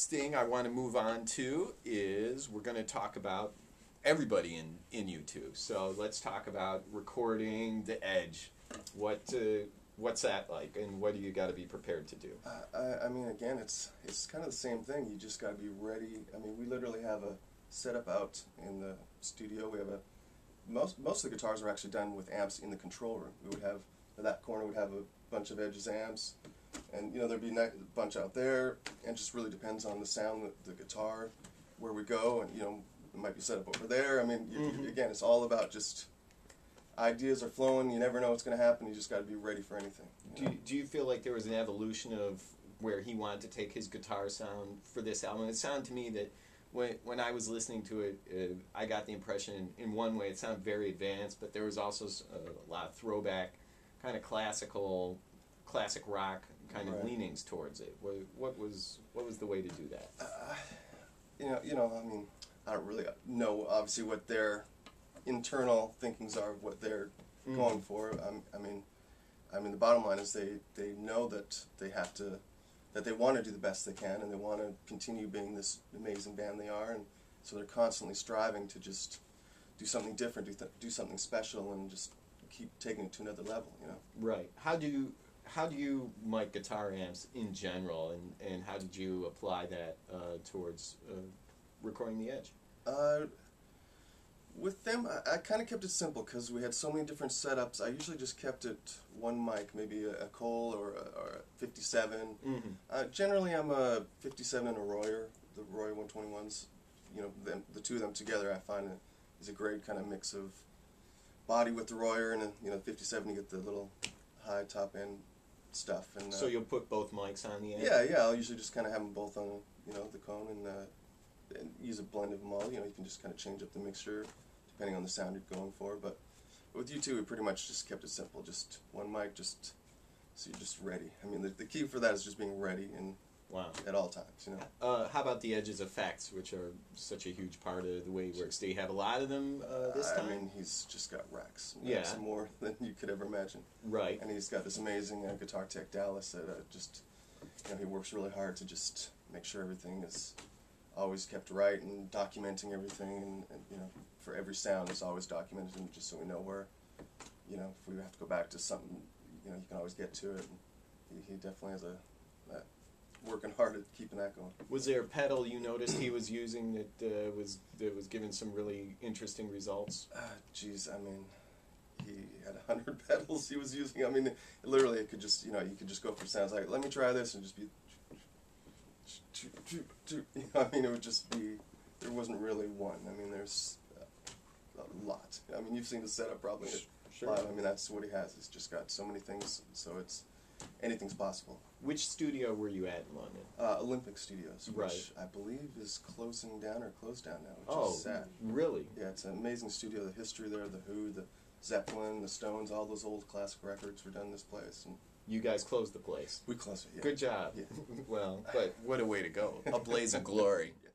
next thing I want to move on to is we're going to talk about everybody in U2. So let's talk about recording the Edge. What's that like, and what do you got to be prepared to do? I mean, again, it's kind of the same thing. You just got to be ready. I mean, we literally have a setup out in the studio. We have most of the guitars are actually done with amps in the control room. We would have that corner would have a bunch of Edge's amps, and there'd be a bunch out there, and it just really depends on the sound, the guitar, where we go, and it might be set up over there. I mean, again, it's all about just ideas are flowing. You never know what's going to happen. You just got to be ready for anything. Do you feel like there was an evolution of where he wanted to take his guitar sound for this album? It sounded to me that when I was listening to it, I got the impression in one way it sounded very advanced, but there was also a lot of throwback, kind of classic rock kind of leanings towards it. What was the way to do that? I mean, I don't really know obviously what their internal thinkings are of what they're going for. I mean, the bottom line is they know that they want to do the best they can, and they want to continue being this amazing band they are, and so they're constantly striving to just do something different, do something special, and just keep taking it to another level. Right. How do you mic guitar amps in general, and how did you apply that towards recording the Edge? With them, I kind of kept it simple because we had so many different setups. I usually just kept it one mic, maybe a Cole or a 57. Generally, I'm a 57 and a Royer, the Royer 121s. The two of them together, I find is a great kind of mix of body with the Royer, and 57 you get the little high top end stuff. And so you'll put both mics on the end? Yeah. I'll usually just kind of have them both on the cone and use a blend of them all. You can just kind of change up the mixture depending on the sound you're going for. But with U2, we pretty much just kept it simple. Just one mic, so you're just ready. I mean, the key for that is just being ready and at all times. How about the Edge's effects, which are such a huge part of the way he works? Do you have a lot of them this time? I mean, he's just got racks more than you could ever imagine. Right. And he's got this amazing guitar tech, Dallas, that he works really hard to just make sure everything is always kept right, and documenting everything, and for every sound is always documented, and just so we know where, if we have to go back to something, you can always get to it. And he definitely has working hard at keeping that going. Was there a pedal you noticed he was using that was giving some really interesting results? Geez, I mean, he had 100 pedals he was using. I mean, literally, it could just you could just go for sounds like, let me try this, and just be. I mean, it would just be, there wasn't really one. I mean, there's a lot. I mean, you've seen the setup probably live. I mean, that's what he has. He's just got so many things, so anything's possible. Which studio were you at in London? Olympic Studios, which I believe is closed down now, which is sad. Really? Yeah, it's an amazing studio. The history there, the Who, the Zeppelin, the Stones, all those old classic records were done in this place. And you guys closed the place. we closed it, yeah. Good job. Yeah. Well, but what a way to go. A blaze of glory. Yeah.